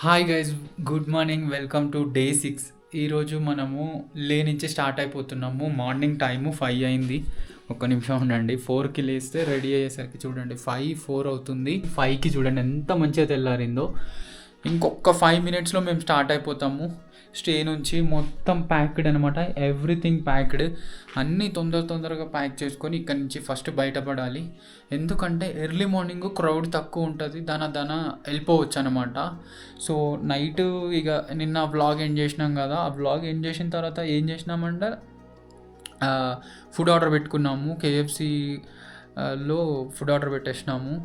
Hi guys, good morning. Welcome to day 6. ఈరోజు మనము లే నుంచి స్టార్ట్ అయిపోతున్నాము. మార్నింగ్ టైము 5 అయింది. ఒక్క నిమిషం ఉండండి. 4కి లేస్తే రెడీ అయ్యేసరికి చూడండి 5:04 అవుతుంది. 5కి చూడండి ఎంత మంచిగా తెల్లారిందో. ఇంకొక 5 మినిట్స్లో మేము స్టార్ట్ అయిపోతాము. స్టే నుంచి మొత్తం ప్యాక్డ్ అనమాట, ఎవ్రీథింగ్ ప్యాక్డ్. అన్నీ తొందరగా ప్యాక్ చేసుకొని ఇక్కడ నుంచి ఫస్ట్ బయటపడాలి. ఎందుకంటే ఎర్లీ మార్నింగ్ క్రౌడ్ తక్కువ ఉంటుంది, దాన వెళ్ళిపోవచ్చు అనమాట. సో నైట్ ఇక నిన్న వ్లాగ్ ఎండ్ చేసినాం కదా, ఆ వ్లాగ్ ఎండ్ చేసిన తర్వాత ఏం చేసినామంటే ఫుడ్ ఆర్డర్ పెట్టుకున్నాము. కేఎఫ్సీలో ఫుడ్ ఆర్డర్ పెట్టేసినాము.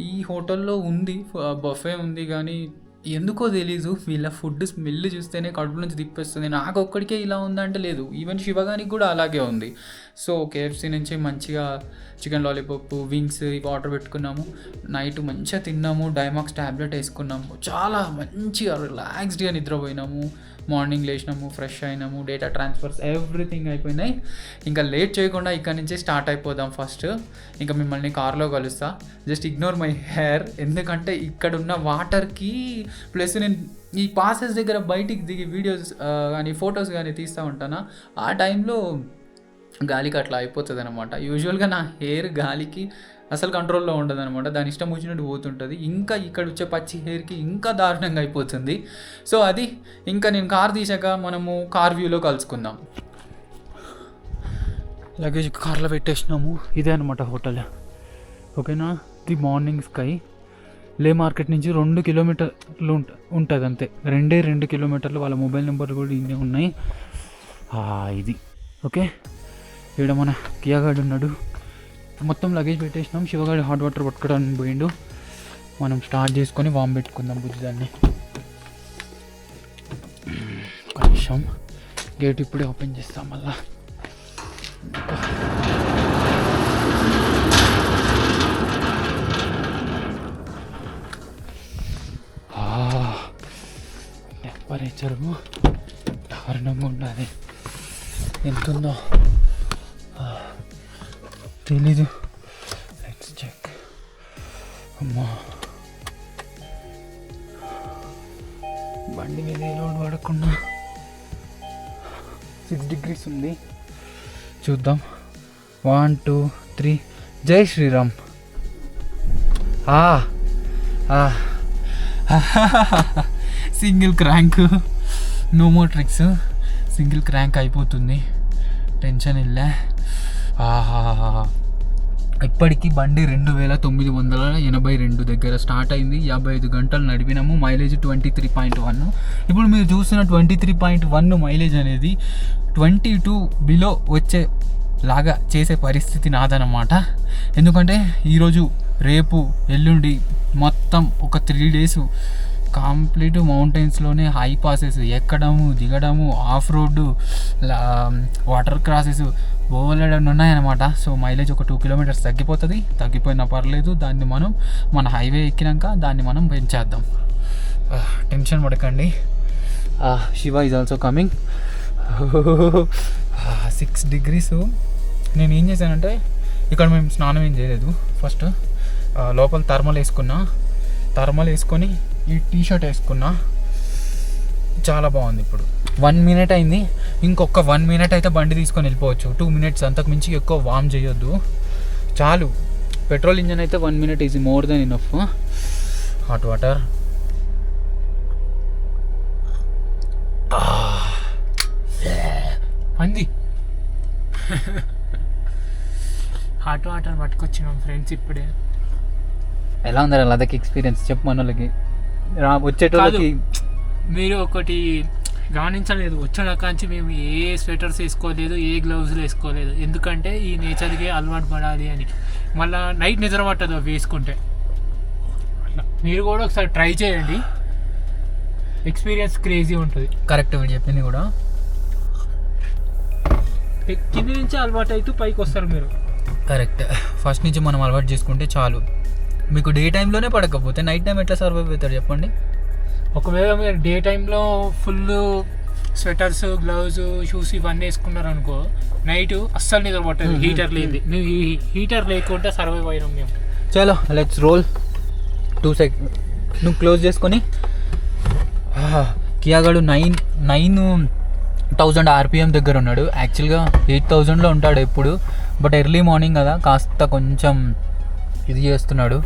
ఈ హోటల్లో ఉంది బఫే ఉంది, కానీ ఎందుకో తెలీదు వీళ్ళ ఫుడ్ స్మెల్ చూస్తేనే కడుపు నుంచి తిప్పేస్తుంది. నాకు ఒక్కడికే ఇలా ఉందంటే లేదు, ఈవెన్ శివగానికి కూడా అలాగే ఉంది. సో కేఎఫ్సీ నుంచి మంచిగా చికెన్ లాలీపాప్, వింగ్స్ ఇవి ఆర్డర్ పెట్టుకున్నాము. నైట్ మంచిగా తిన్నాము, డైమాక్స్ ట్యాబ్లెట్ వేసుకున్నాము. చాలా మంచిగా రిలాక్స్డ్గా నిద్రపోయినాము. మార్నింగ్ లేచినాము, ఫ్రెష్ అయినాము, డేటా ట్రాన్స్ఫర్స్ ఎవ్రీథింగ్ అయిపోయినాయి. ఇంకా లేట్ చేయకుండా ఇక్కడ నుంచి స్టార్ట్ అయిపోదాం. ఫస్ట్ ఇంకా మిమ్మల్ని కార్లో కలుస్తా. జస్ట్ ఇగ్నోర్ మై హెయిర్, ఎందుకంటే ఇక్కడ ఉన్న వాటర్కి ప్లస్ నేను ఈ పాసెస్ దగ్గర బయటికి దిగి వీడియోస్ కానీ ఫొటోస్ కానీ తీస్తూ ఉంటానా, ఆ టైంలో గాలికి అట్లా అయిపోతుంది అనమాట. యూజువల్గా నా హెయిర్ గాలికి అసలు కంట్రోల్లో ఉండదు అనమాట, దాని ఇష్టం వచ్చినట్టు పోతుంటుంది. ఇంకా ఇక్కడ వచ్చే పచ్చి హెయిర్కి ఇంకా దారుణంగా అయిపోతుంది. సో అది ఇంకా నేను కార్ తీసాక మనము కార్ వ్యూలో కలుసుకుందాం. లగేజ్ కార్లో పెట్టేసినాము. ఇదే అనమాట హోటల్, ఓకేనా. The morning sky. లే మార్కెట్ నుంచి 2 కిలోమీటర్లు ఉంటుంది అంతే, 2 కిలోమీటర్లు. వాళ్ళ మొబైల్ నెంబర్లు కూడా ఇన్నే ఉన్నాయి. ఇది ఓకే. ఇక్కడ మన కియాగాడు ఉన్నాడు. మొత్తం లగేజ్ పెట్టేసినాం. శివగాడి హాట్ వాటర్ పట్టుకోవడానికి పోయిండు. మనం స్టార్ట్ చేసుకొని వామ్ పెట్టుకుందాం బుజ్జిదాన్ని. ఒక నిమిషం, గేట్ ఇప్పుడే ఓపెన్ చేస్తాం మళ్ళా. టెంపరేచరు దారుణంగా ఉండాలి. ఎంతుందో తెలీదు. Let's check. అమ్మా, బండి మీద ఏ లోడ్ పడకుండా 6 degrees ఉంది. చూద్దాం. 1 2 3. జై Shriram. Single crank, no more tricks. Single crank అయిపోతుంది, టెన్షన్ ఇల్లే. ఇప్పటికీ బండి 2982 దగ్గర స్టార్ట్ అయింది. 55 గంటలు నడిపినాము. మైలేజ్ 23.1. ఇప్పుడు మీరు చూస్తున్న 23.1 మైలేజ్ అనేది 22 బిలో వచ్చేలాగా చేసే పరిస్థితి నాదనమాట. ఎందుకంటే ఈరోజు, రేపు, ఎల్లుండి మొత్తం ఒక 3 days కంప్లీట్ మౌంటైన్స్లోనే హై పాసెస్ ఎక్కడము, దిగడము, ఆఫ్ రోడ్డు, వాటర్ క్రాసెస్ బోలెడన్ని ఉన్నాయన్నమాట. సో మైలేజ్ ఒక 2 kilometers తగ్గిపోతుంది. తగ్గిపోయినా పర్లేదు, దాన్ని మనం మన హైవే ఎక్కినాక దాన్ని మనం పెంచేద్దాం. టెన్షన్ పడకండి. Shiva is also coming. 6 degrees. నేను ఏం చేశానంటే, ఇక్కడ మేము స్నానం ఏం చేయలేదు. ఫస్ట్ లోపల థర్మల్ వేసుకొని ఈ టీషర్ట్ వేసుకున్నా. చాలా బాగుంది. ఇప్పుడు 1 minute అయింది. ఇంకొక 1 minute అయితే బండి తీసుకొని వెళ్ళిపోవచ్చు. 2 minutes, అంతకు మించి ఎక్కువ వామ్ చేయొద్దు, చాలు. పెట్రోల్ ఇంజన్ అయితే 1 minute is more than enough. Hot water. అంది హాట్ వాటర్ పట్టుకొచ్చినాం ఫ్రెండ్స్. ఇప్పుడే ఎలా ఉందా లదాఖ్ ఎక్స్పీరియన్స్? చెప్పు మన వాళ్ళకి, వచ్చేటోళ్ళకి. మీరు ఒకటి గమనించలేదు, వచ్చిన కాంచి మేము ఏ స్వెటర్స్ వేసుకోలేదు, ఏ గ్లౌజులు వేసుకోలేదు. ఎందుకంటే ఈ నేచర్కి అలవాటు పడాలి అని. మళ్ళీ నైట్ నిద్ర పట్టదు అవి వేసుకుంటే. మీరు కూడా ఒకసారి ట్రై చేయండి, ఎక్స్పీరియన్స్ క్రేజీ ఉంటుంది. కరెక్ట్, వీడు చెప్పింది కూడా. కింది నుంచి అలవాటు అవుతూ పైకి వస్తారు మీరు. కరెక్ట్. ఫస్ట్ నుంచి మనం అలవాటు చేసుకుంటే చాలు. మీకు డే టైంలోనే పడకపోతే నైట్ టైం ఎట్లా సర్వైవ్ అవుతారు చెప్పండి? ఒకవేళ మీరు డే టైంలో ఫుల్ స్వెటర్స్, గ్లౌజ్, షూస్ ఇవన్నీ వేసుకున్నారు అనుకో, నైట్ అస్సలు నిద్ర పట్టదు. హీటర్ లేదు, నువ్వు హీటర్ లేకుంటే సర్వైవ్ అయినాం మేము. చలో లెట్స్ రోల్. 2 seconds నువ్వు క్లోజ్ చేసుకొని కియాగాడు 9,000 RPM దగ్గర ఉన్నాడు. యాక్చువల్గా 8,000లో ఉంటాడు ఎప్పుడు, బట్ ఎర్లీ మార్నింగ్ కదా కాస్త కొంచెం ఇది చేస్తున్నాడు,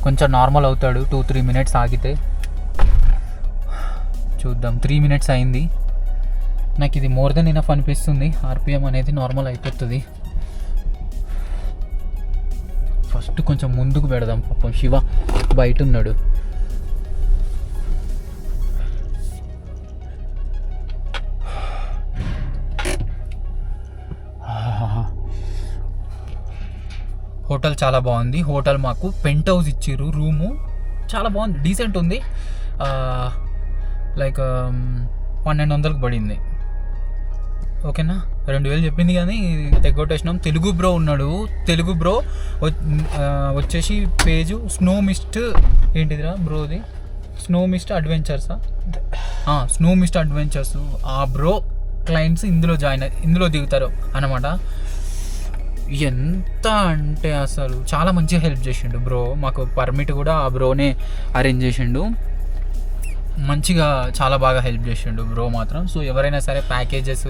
కొంచెం నార్మల్ అవుతాడు 2-3 minutes ఆగితే. చూద్దాం. 3 minutes అయింది. నాకు ఇది మోర్ దెన్ ఇనఫ్ అనిపిస్తుంది. RPM అనేది నార్మల్ అయిపోతుంది. ఫస్ట్ కొంచెం ముందుకు పెడదాం. పాపం శివ బయట ఉన్నాడు. హోటల్ చాలా బాగుంది. హోటల్ మాకు పెంట్ హౌస్ ఇచ్చిర్రు. రూము చాలా బాగుంది, డీసెంట్ ఉంది. లైక్ 1,200కి పడింది. ఓకేనా, 2,000 చెప్పింది కానీ తెగొట్టేసినాం. తెలుగు బ్రో ఉన్నాడు. తెలుగు బ్రో వచ్చేసి పేజు స్నో మిస్ట్ ఏంటిదిరా బ్రోది, స్నో మిస్ట్ అడ్వెంచర్సా, స్నో మిస్ట్ అడ్వెంచర్స్. ఆ బ్రో క్లయింట్స్ ఇందులో దిగుతారు అన్నమాట. ఎంత అంటే అసలు చాలా మంచిగా హెల్ప్ చేసిండు బ్రో. మాకు పర్మిట్ కూడా ఆ బ్రోనే అరేంజ్ చేసిండు. మంచిగా చాలా బాగా హెల్ప్ చేసిండు బ్రో మాత్రం. సో ఎవరైనా సరే ప్యాకేజెస్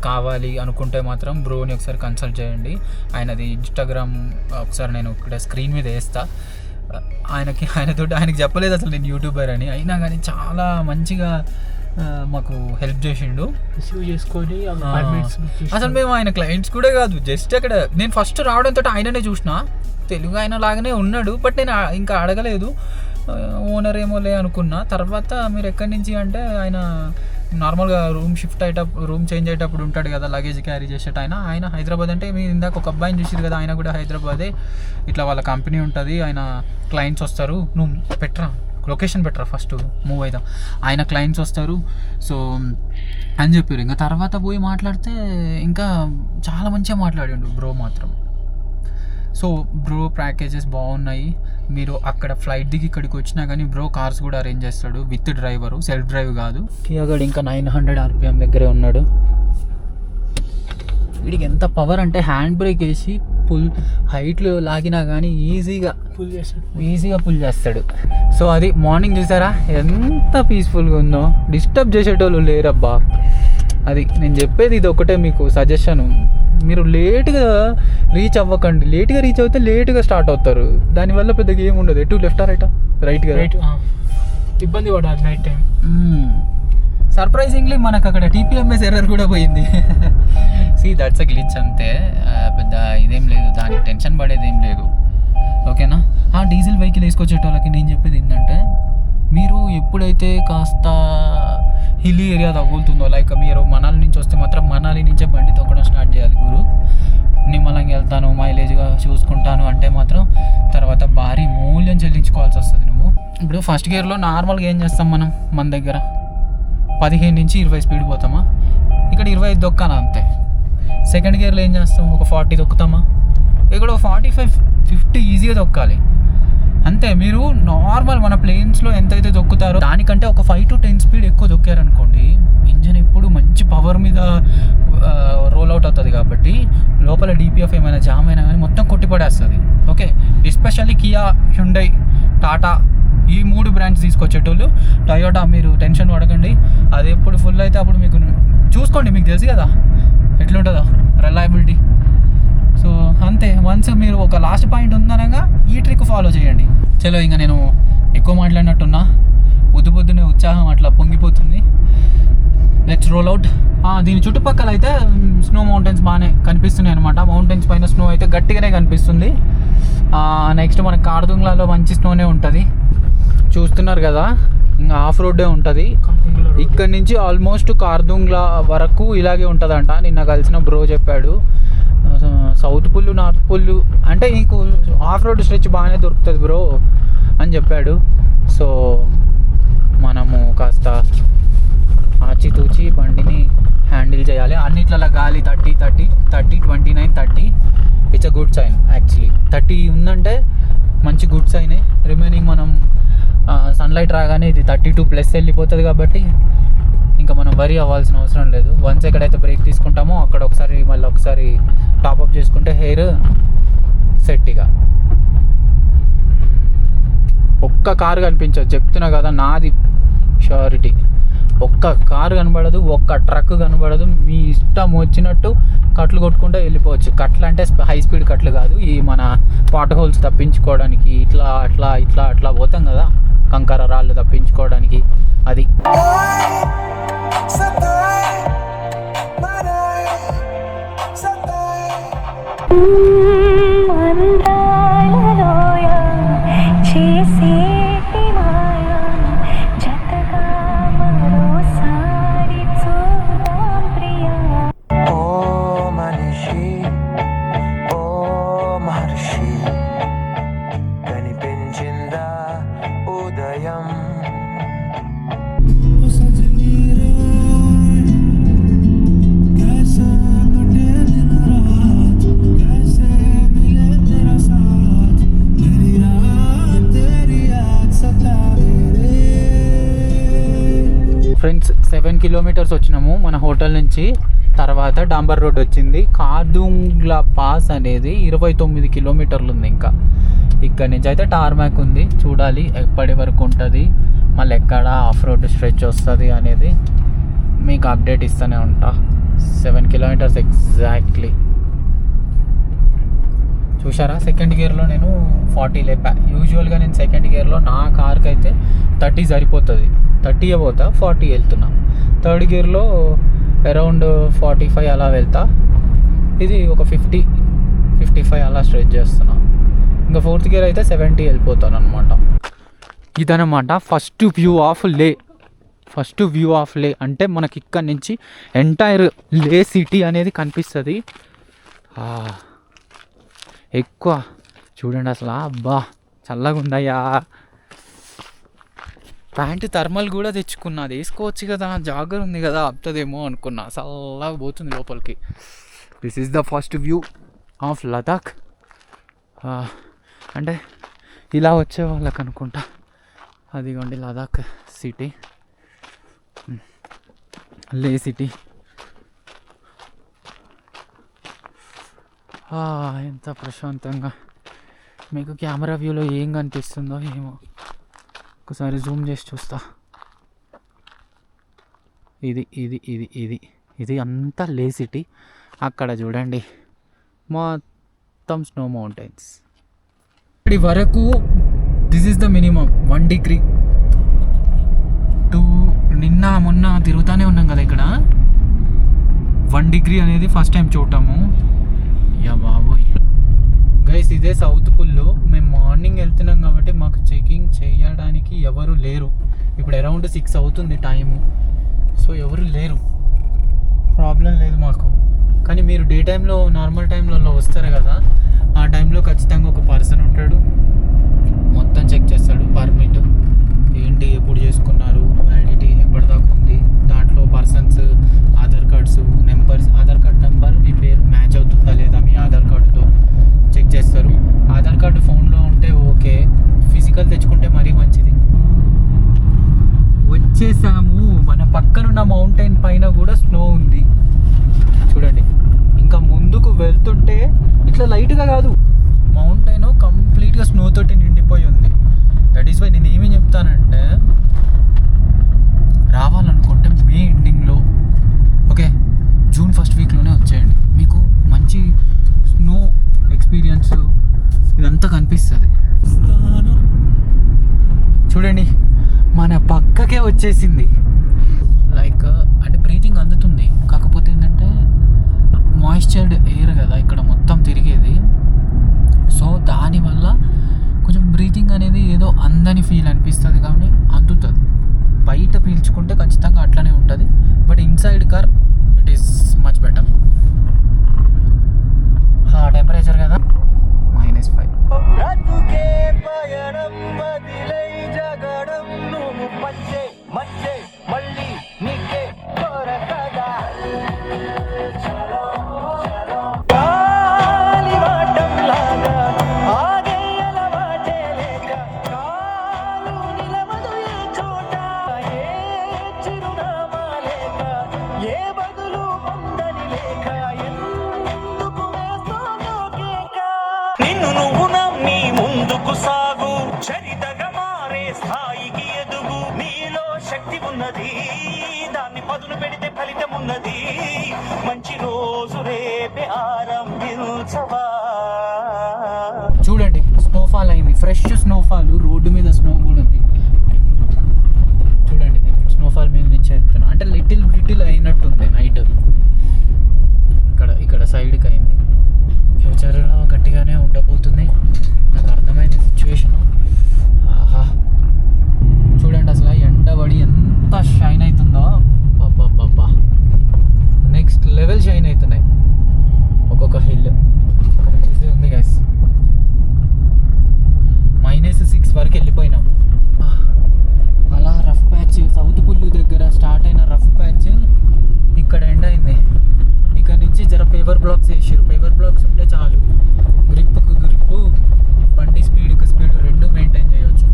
కావాలి అనుకుంటే మాత్రం బ్రోని ఒకసారి కన్సల్ట్ చేయండి. ఆయనది ఇన్స్టాగ్రామ్ ఒకసారి నేను ఇక్కడ స్క్రీన్ మీద వేస్తా. ఆయనకి చెప్పలేదు అసలు నేను యూట్యూబర్ అని, అయినా కానీ చాలా మంచిగా మాకు హెల్ప్ చేసిండు. రిసీవ్ చేసుకొని అసలు మేము ఆయన క్లయింట్స్ కూడా కాదు, జస్ట్ అక్కడ నేను ఫస్ట్ రావడంతో ఆయననే చూసిన. తెలుగు ఆయన లాగానే ఉన్నాడు, బట్ నేను ఇంకా అడగలేదు, ఓనర్ ఏమోలే అనుకున్నా. తర్వాత మీరు ఎక్కడి నుంచి అంటే ఆయన నార్మల్గా రూమ్ చేంజ్ అయ్యేటప్పుడు ఉంటాడు కదా, లగేజ్ క్యారీ చేసేట ఆయన హైదరాబాద్. అంటే మీరు ఇందాక ఒక అబ్బాయిని చూసారు కదా, ఆయన కూడా హైదరాబాదే. ఇట్లా వాళ్ళ కంపెనీ ఉంటుంది, ఆయన క్లయింట్స్ వస్తారు. నువ్వు లొకేషన్ పెట్టరా, ఫస్ట్ మూవ్ అవుతాం. ఆయన క్లయింట్స్ వస్తారు సో అని చెప్పారు. ఇంకా తర్వాత పోయి మాట్లాడితే ఇంకా చాలా మంచిగా మాట్లాడిండు బ్రో మాత్రం. సో బ్రో ప్యాకేజెస్ బాగున్నాయి. మీరు అక్కడ ఫ్లైట్ దిగి ఇక్కడికి వచ్చినా కానీ బ్రో కార్స్ కూడా అరేంజ్ చేస్తాడు విత్ డ్రైవరు, సెల్ఫ్ డ్రైవ్ కాదు. కియాగాడు ఇంకా 900 RPM దగ్గరే ఉన్నాడు. వీడికి ఎంత పవర్ అంటే హ్యాండ్ బ్రేక్ వేసి హైట్లు లాగినా కానీ ఈజీగా పుల్ చేస్తాడు. సో అది మార్నింగ్ చూసారా ఎంత పీస్ఫుల్గా ఉందో, డిస్టర్బ్ చేసేటోళ్ళు లేరబ్బా. అది నేను చెప్పేది, ఇది ఒకటే మీకు సజెషన్. మీరు లేట్గా రీచ్ అవ్వకండి. లేట్గా రీచ్ అవుతే లేట్గా స్టార్ట్ అవుతారు, దానివల్ల పెద్దగా ఏమి ఉండదు. ఎటు లెఫ్టా రైటా? రైట్గా ఇబ్బంది పడాలి నైట్ టైం. సర్ప్రైజింగ్లీ మనకు అక్కడ TPMS ఎర్రర్ కూడా పోయింది. దట్స్ అ గ్లిచ్ అంతే, పెద్ద ఇదేం లేదు, దానికి టెన్షన్ పడేది ఏం లేదు. ఓకేనా. డీజిల్ వెహికల్ వేసుకొచ్చేటోళ్ళకి నేను చెప్పేది ఏంటంటే, మీరు ఎప్పుడైతే కాస్త హిల్లీ ఏరియా తగులుతుందో, లైక్ మీరు మనాలి నుంచి వస్తే మాత్రం మనాలి నుంచే బండి తొక్కడం స్టార్ట్ చేయాలి గురు. నిమ్మలంగా వెళ్తాను, మైలేజ్గా చూసుకుంటాను అంటే మాత్రం తర్వాత భారీ మూల్యం చెల్లించుకోవాల్సి వస్తుంది. నువ్వు ఇప్పుడు ఫస్ట్ గేర్లో నార్మల్గా ఏం చేస్తాం మన దగ్గర 15 నుంచి 20 స్పీడ్ పోతామా, ఇక్కడ 25 దొక్కాను అంతే. సెకండ్ గేర్లో ఏం చేస్తాం, ఒక 40 దొక్కుతామా, ఇక్కడ 45-50 ఈజీగా దొక్కాలి అంతే. మీరు నార్మల్ మన ప్లేన్స్లో ఎంతైతే దొక్కుతారో దానికంటే ఒక 5 to 10 స్పీడ్ ఎక్కువ దొక్కారనుకోండి, ఇంజన్ ఎప్పుడు మంచి పవర్ మీద రోల్ అవుట్ అవుతుంది కాబట్టి లోపల DPF ఏమైనా జామ్ అయినా కానీ మొత్తం కొట్టిపడేస్తుంది. Okay, especially Kia, Hyundai, Tata ఈ 3 బ్రాండ్స్ తీసుకొచ్చేటోళ్ళు. టయోటా మీరు టెన్షన్ పడకండి, అది ఎప్పుడు ఫుల్ అయితే అప్పుడు మీకు చూసుకోండి, మీకు తెలుసు కదా ఎట్లుంటుందో రిలయబిలిటీ. సో అంతే. వన్స్ మీరు ఒక లాస్ట్ పాయింట్ ఉందనగా ఈ ట్రిక్ ఫాలో చేయండి. చలో, ఇంకా నేను ఎక్కువ మాట్లాడినట్టున్నా, పొద్దునే ఉత్సాహం అట్లా పొంగిపోతుంది. Let's roll out. దీని చుట్టుపక్కల అయితే స్నో మౌంటైన్స్ బాగానే కనిపిస్తున్నాయి అనమాట. మౌంటైన్స్ పైన స్నో అయితే గట్టిగానే కనిపిస్తుంది. నెక్స్ట్ మన కార్దుంగ్లాలో మంచి స్నోనే ఉంటుంది, చూస్తున్నారు కదా. ఇంకా ఆఫ్ రోడ్డే ఉంటుంది ఇక్కడ నుంచి ఆల్మోస్ట్ కార్దుంగ్లా వరకు ఇలాగే ఉంటుందంట. నిన్న కలిసిన బ్రో చెప్పాడు. సౌత్ పుల్లు, నార్త్ పుల్లు అంటే నీకు ఆఫ్ రోడ్ స్ట్రెచ్ బాగానే దొరుకుతుంది బ్రో అని చెప్పాడు. సో మనము కాస్త ఆచితూచి బండిని హ్యాండిల్ చేయాలి. అన్నిట్లలో గాలి 30, 29, 30 it's a good sign. Actually 30 ఉందంటే మంచి గుడ్ సైనే. రిమైనింగ్ మనం సన్లైట్ రాగానే ఇది 32+ వెళ్ళిపోతుంది కాబట్టి ఇంకా మనం వరీ అవ్వాల్సిన అవసరం లేదు. వన్స్ ఎక్కడైతే బ్రేక్ తీసుకుంటామో అక్కడ మళ్ళీ ఒకసారి టాప్అప్ చేసుకుంటే హెయిర్ సెట్గా. ఒక్క కారు కనిపించదు చెప్తున్నా కదా. నాది ష్యూరిటీ. ఒక్క కారు కనబడదు, ఒక్క ట్రక్ కనబడదు. మీ ఇష్టం వచ్చినట్టు కట్లు కొట్టుకుంటూ వెళ్ళిపోవచ్చు. కట్లు అంటే హై స్పీడ్ కట్లు కాదు, ఈ మన పాట్ హోల్స్ తప్పించుకోవడానికి ఇట్లా అట్లా ఇట్లా అట్లా పోతాం కదా, కంకర రాళ్ళు తప్పించుకోవడానికి. అది ఫ్రెండ్స్ 7 కిలోమీటర్స్ వచ్చినాము మన హోటల్ నుంచి. తర్వాత డాంబర్ రోడ్ వచ్చింది. కార్దుంగ్లా పాస్ అనేది 29 కిలోమీటర్లు ఉంది. ఇంకా ఇక్కడ నుంచి అయితే టార్మాక్ ఉంది, చూడాలి ఎప్పటి వరకు ఉంటుంది, మళ్ళీ ఎక్కడ ఆఫ్ రోడ్ స్ట్రెచ్ వస్తుంది అనేది మీకు అప్డేట్ ఇస్తూనే ఉంటా. 7 కిలోమీటర్స్ ఎగ్జాక్ట్లీ. చూసారా, సెకండ్ గేర్లో నేను 40 లేపా. యూజువల్గా నేను సెకండ్ గేర్లో నా కార్కి అయితే 30 సరిపోతుంది, 30 పోతా, 40 వెళ్తున్నా. థర్డ్ గేర్లో అరౌండ్ 45 అలా వెళ్తా. ఇది ఒక 50-55 అలా స్ట్రెచ్ చేస్తున్నా. ఇంకా ఫోర్త్ గేర్ అయితే 70 వెళ్ళిపోతాను అనమాట. ఇదనమాట ఫస్ట్ వ్యూ ఆఫ్ లే. ఫస్ట్ వ్యూ ఆఫ్ లే అంటే మనకి ఇక్కడ నుంచి ఎంటైర్ లే సిటీ అనేది కనిపిస్తుంది. ఎక్కువ చూడండి అసలు, అబ్బా చల్లగా ఉందయ్యా. ప్యాంటు థర్మల్ కూడా తెచ్చుకున్నా, అది వేసుకోవచ్చు కదా, జాగర్ ఉంది కదా, అప్తదేమో అనుకున్నా. చల్లగా పోతుంది లోపలికి. This is the first view of Ladakh. అంటే ఇలా వచ్చే వాళ్ళకి అనుకుంటా. అదిగోండి లదాఖ్ సిటీ, లే సిటీ. ఎంత ప్రశాంతంగా. మీకు కెమెరా వ్యూలో ఏం కనిపిస్తుందో ఏమో, ఒకసారి జూమ్ చేసి చూస్తా. ఇది ఇది ఇది ఇది ఇది అంతా లే సిటీ. అక్కడ చూడండి మొత్తం స్నో మౌంటైన్స్. ఇప్పటి వరకు this is the minimum 1 degree. నిన్న మొన్న తిరుగుతూనే ఉన్నాం కదా, ఇక్కడ 1 డిగ్రీ అనేది ఫస్ట్ టైం చూడటము. యా బాబోయ్ గైస్, ఇదే సౌత్ పుల్లో. మేము మార్నింగ్ వెళ్తున్నాం కాబట్టి మాకు చెకింగ్ చేయడానికి ఎవరు లేరు. ఇప్పుడు అరౌండ్ 6 అవుతుంది టైము, సో ఎవరు లేరు, ప్రాబ్లం లేదు మాకు. కానీ మీరు డే టైంలో నార్మల్ టైంలో వస్తారు కదా, ఆ టైంలో ఖచ్చితంగా ఒక పర్సన్ ఉంటాడు, మొత్తం చెక్ చేస్తాడు. పర్మిట్ ఏంటి, ఎప్పుడు చేసుకున్నారు, వ్యాలిడిటీ ఎప్పటిదాకా ఉంది, దాంట్లో persons Aadhaar cards numbers, Aadhaar card number మీ పేరు మ్యాచ్ అవుతుందా లేదా మీ ఆధార్ కార్డుతో చెక్ చేస్తారు. ఆధార్ కార్డు ఫోన్లో ఉంటే ఓకే, ఫిజికల్ తెచ్చుకుంటే మరీ మంచిది. వచ్చేసాము. మన పక్కనున్న మౌంటైన్ పైన కూడా స్నో ఉంది చూడండి. ఇంకా ముందుకు వెళ్తుంటే ఇట్లా లైట్గా కాదు, మౌంటైన్ కంప్లీట్గా స్నో తోటి నిండిపోయి ఉంది. దట్ ఈస్ వై నేను ఏమి చెప్తానంటే, రావాలనుకుంటే మే ఎండింగ్లో ఓకే, జూన్ ఫస్ట్ వీక్లోనే వచ్చేయండి. మీకు మంచి స్నో ఎక్స్పీరియన్స్ ఇదంతా కనిపిస్తుంది. చూడండి మన పక్కకే వచ్చేసింది. లైక్ అంటే బ్రీతింగ్ అందుతుంది, కాకపోతే ఏంటంటే మాయిశ్చర్డ్ ఎయిర్ కదా ఇక్కడ మొత్తం తిరిగేది. సో దానివల్ల కొంచెం బ్రీతింగ్ అనేది ఏదో అందని ఫీల్ అనిపిస్తుంది, కానీ అందుతుంది. బయట పీల్చుకుంటే ఖచ్చితంగా అట్లనే ఉంటుంది, but inside car it is much better. Temperature కదా -5. ఉన్నది, దాన్ని పదును పెడితే ఫలితం ఉన్నది. మంచి రోజు రేపే ఆరంభించవా. చూడండి స్నోఫాల్ అయింది, ఫ్రెష్ స్నోఫాల్, రోడ్డు మీద స్నో కూడా ఉంది. చూడండి నేను స్నోఫాల్ మీద నుంచి వెళ్తున్నా, అంటే లిటిల్ అయినట్టుంది నైట్. ఇక్కడ సైడ్కి అయింది. ఫ్యూచర్లో గట్టిగానే ఉండబోతుంది, నాకు అర్థమైంది సిచ్యువేషను. ఆహా చూడండి అసలు ఎండబడి ఎంత షైన్ అవుతుందో, బాబా నెక్స్ట్ లెవెల్ షైన్ అవుతున్నాయి ఒక్కొక్క హిల్. ఉంది గైస్, -6 వరకు వెళ్ళిపోయినాము. అలా రఫ్ ప్యాచ్ సౌత్ పుల్లు దగ్గర స్టార్ట్ అయిన రఫ్ ప్యాచ్ ఇక్కడ ఎండ్ అయింది. ఇక్కడ నుంచి జర పేవర్ బ్లాక్స్ వేసారు. పేవర్ బ్లాక్స్ ఉంటే చాలు, గ్రిప్కు గ్రిప్, బండి స్పీడ్ రెండు మెయింటైన్ చేయవచ్చు.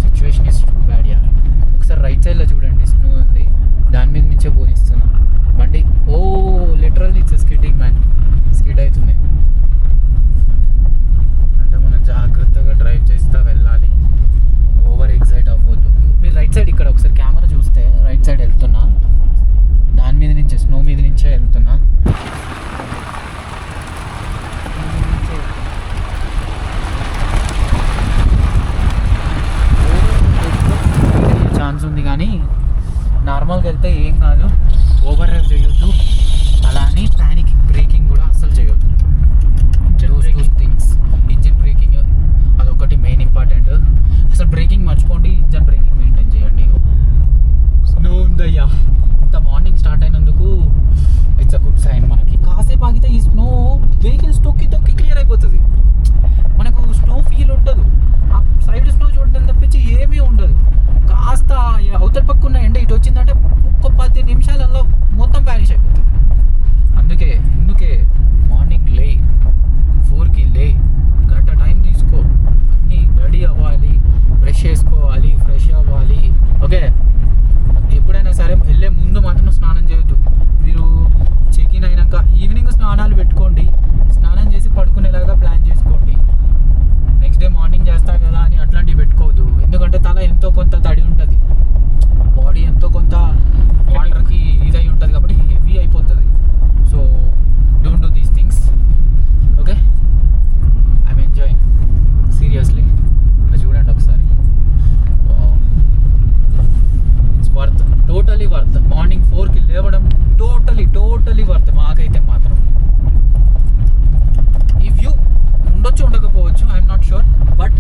సిచ్యువేషన్ ఇస్ టూ బ్యాడ్ యార్. ఒకసారి రైట్ సైడ్లో చూడండి, స్నో ఉంది, దాని మీద నుంచే పోనిస్తున్నా బండి. Oh literally it's skidding man, skid అవుతుంది. అంటే మనం జాగ్రత్తగా డ్రైవ్ చేస్తూ వెళ్ళాలి, ఓవర్ ఎగ్జైట్ అవ్వద్దు. మీరు రైట్ సైడ్ ఇక్కడ ఒకసారి కెమెరా చూస్తే రైట్ సైడ్ వెళ్తున్నా, దాని మీద నుంచే స్నో మీద నుంచే వెళ్తున్నా. ఛాన్స్ ఉంది కానీ నార్మల్గా వెళ్తే ఏం కాదు, ఓవర్ డ్రైవ్ చేయొద్దు. అలా అని ప్యానిక్ బ్రేకింగ్ కూడా అస్సలు చేయొద్దు. థింగ్స్, ఇంజిన్ బ్రేకింగ్ అదొకటి మెయిన్ ఇంపార్టెంట్. అసలు బ్రేకింగ్ మర్చిపోండి, ఇంజన్ బ్రేకింగ్ మెయింటైన్ చేయండి. స్నో ఉందయ్యా, ఇంత మార్నింగ్ స్టార్ట్ అయినందుకు ఇట్స్ అ గుడ్ సైన్. మనకి కాసేపు ఆగితే ఈ స్నో వెహికల్స్ తొక్కి క్లియర్ అయిపోతుంది, మనకు స్నో ఫీల్ ఉండదు. ఆ సైడ్ స్నో చూడడం తప్పించి ఏమీ ఉండదు. కాస్త అవతల పక్కన ఎండ ఇటు వచ్చిందంటే ఒక్క 10 నిమిషాలలో మొత్తం వ్యానిష్ అయిపోతుంది. అందుకే మార్నింగ్ 4కి గంట టైం తీసుకో, అన్నీ రెడీ అవ్వాలి, బ్రష్ చేసుకోవాలి, ఫ్రెష్ అవ్వాలి. ఓకే, ఎప్పుడైనా సరే వెళ్ళే ముందు మాత్రం స్నానం చేయొద్దు. మీరు చెక్ ఇన్ అయినాక ఈవినింగ్ స్నానాలు పెట్టుకోండి, స్నానం చేసి పడుకునేలాగా ప్లాన్ చేసుకోండి. నెక్స్ట్ డే మార్నింగ్ చేస్తా కదా అని అట్లాంటివి పెట్టుకోవద్దు, ఎందుకంటే తల ఎంతో కొంత తడి ఉంటుంది, బాడీ ఎంతో కొంత వాటర్కి ఇదై ఉంటుంది కాబట్టి హెవీ అయిపోతుంది. So don't do these things. Okay, I'm enjoying seriously. చూడండి ఒకసారి, it's worth, totally worth. Morning 4కి లేవడం టోటలీ వర్త్ మాకైతే మాత్రం. ఈ వ్యూ ఉండొచ్చు ఉండకపోవచ్చు, ఐఎమ్ నాట్ షూర్, బట్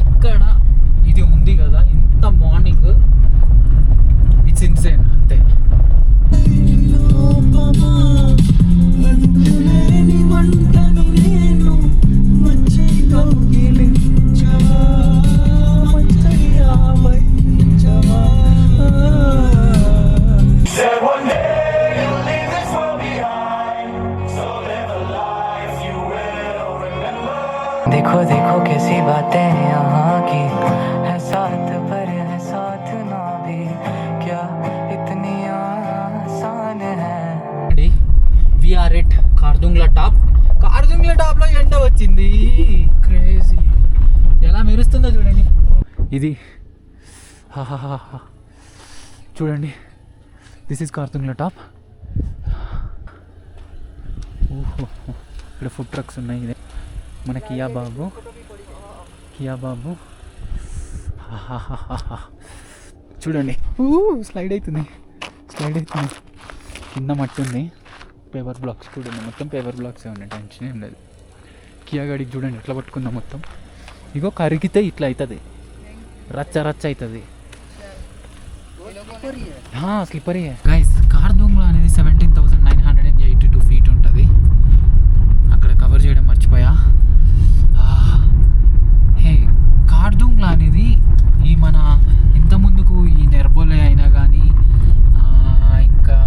ఇక్కడ ఇది ఉంది కదా ఇంత మార్నింగ్, ఇట్స్ ఇన్సేన్ అంతే. देखो देखो कैसी बातें यहाँ की है, साथ पर है साथ ना भी, क्या इतनी आसान है. We are at Khardungla top. Khardungla టాప్లో ఎండ వచ్చింది, క్రేజీ. ఎలా మెరుస్తుందో చూడండి ఇది. చూడండి, దిస్ ఈజ్ కార్దుంగ్లా టాప్. ఓహో, ఇక్కడ ఫుడ్ ట్రక్స్ ఉన్నాయి. ఇదే మన కియా బాబు. చూడండి, స్లైడ్ అవుతుంది. కింద మట్టి ఉంది, పేపర్ బ్లాక్స్ కూడా ఉన్నాయి, మొత్తం పేపర్ బ్లాక్సే ఉన్నాయి, టెన్షన్ ఏం లేదు. కియా గాడికి చూడండి ఎట్లా పట్టుకుందా మొత్తం. ఇగో కరిగితే ఇట్లా అవుతుంది, రచ్చ అవుతుంది. Slippery guys. కార్దుంగ్లా అనేది 17,982 feet ఉంటుంది. అక్కడ కవర్ చేయడం మర్చిపోయా. కార్దుంగ్లా అనేది ఈ మన ఇంతకుముందుకు ఈ నెర్బోలే అయినా కానీ, ఇంకా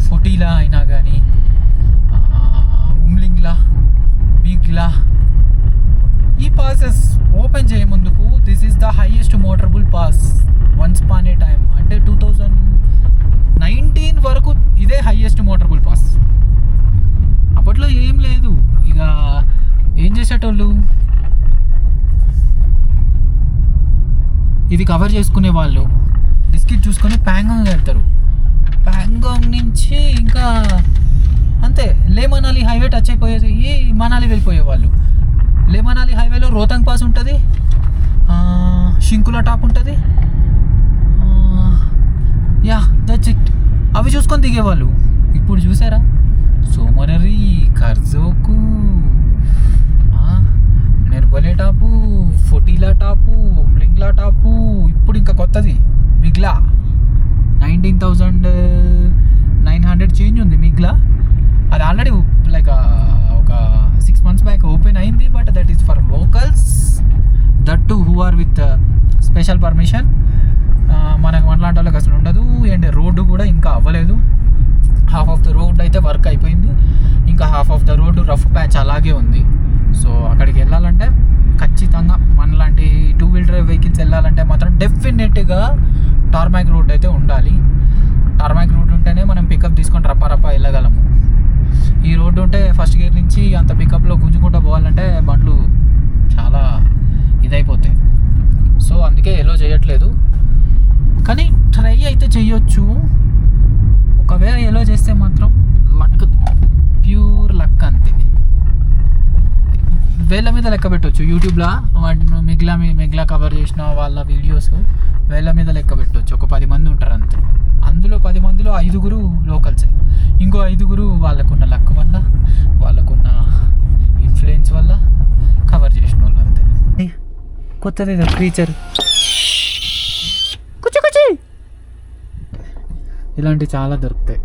ఫొటీలా అయినా కానీ, ఉమ్లింగ్లా, బిగ్లా, ఈ పాసెస్ ఓపెన్ చేయముందుకు this is the highest motorable pass once upon a time. అంటే 2019 వరకు ఇదే హైయెస్ట్ మోటరబుల్ పాస్. అప్పట్లో ఏం లేదు, ఇక ఏం చేసేటోళ్ళు ఇది కవర్ చేసుకునే వాళ్ళు డిస్కిట్ చూసుకొని ప్యాంగాంగ్ వెళ్తారు. ప్యాంగాంగ్ నుంచి ఇంకా అంతే లే మనాలి హైవే టచ్ అయిపోయేది, ఈ మనాలి వెళ్ళిపోయేవాళ్ళు. లే మనాలి హైవేలో రోహతాంగ్ పాస్ ఉంటుంది, షింకులా టాప్ ఉంటుంది, యా దట్స్ ఇట్. అవి చూసుకొని దిగేవాళ్ళు. ఇప్పుడు చూసారా సోమనరి, కర్జోకు, నిర్బలే టాపు, ఫొటీలా టాపు, లింగ్లా టాపు, ఇప్పుడు ఇంకా కొత్తది మిగ్లా 19,900 చేంజ్ ఉంది మిగ్లా. అది ఆల్రెడీ లైక్ ఒక 6 months బ్యాక్ ఓపెన్ అయింది. But that is for locals, that to who are with special permission. మనకు మనలాంటి వాళ్ళకి అసలు ఉండదు. అండ్ రోడ్డు కూడా ఇంకా అవ్వలేదు. హాఫ్ ఆఫ్ ద రోడ్ అయితే వర్క్ అయిపోయింది, ఇంకా half of the road rough patch అలాగే ఉంది. సో అక్కడికి వెళ్ళాలంటే ఖచ్చితంగా మనలాంటి 2-wheel drive వెహికల్స్ వెళ్ళాలంటే మాత్రం డెఫినెట్గా టార్మాక్ రోడ్ అయితే ఉండాలి. టార్మాక్ రోడ్ ఉంటేనే మనం పికప్ తీసుకొని రప్ప వెళ్ళగలము. ఈ రోడ్డు ఉంటే ఫస్ట్ గేర్ నుంచి అంత పికప్లో గుంజుకుంటూ పోవాలంటే బండ్లు చాలా ఇదైపోతాయి. సో అందుకే ఎలో చేయట్లేదు, కానీ ట్రై అయితే చేయొచ్చు. ఒకవేళ ఎలో చేస్తే మాత్రం లక్, ప్యూర్ లక్ అంతే. వేళ్ళ మీద లెక్క పెట్టవచ్చు యూట్యూబ్లో. వాటిని మిగ్లా కవర్ చేసిన వాళ్ళ వీడియోస్ వేళ్ళ మీద లెక్క పెట్టవచ్చు. ఒక 10 మంది ఉంటారు అంతే. అందులో 10 మందిలో 5 లోకల్సే, ఇంకో 5 వాళ్ళకున్న లక్ వల్ల, వాళ్ళకున్న ఇన్ఫ్లుయెన్స్ వల్ల కవర్ చేసిన వాళ్ళు అంతే. కొత్తది క్రీచర్ ఇలాంటివి చాలా దొరుకుతాయి.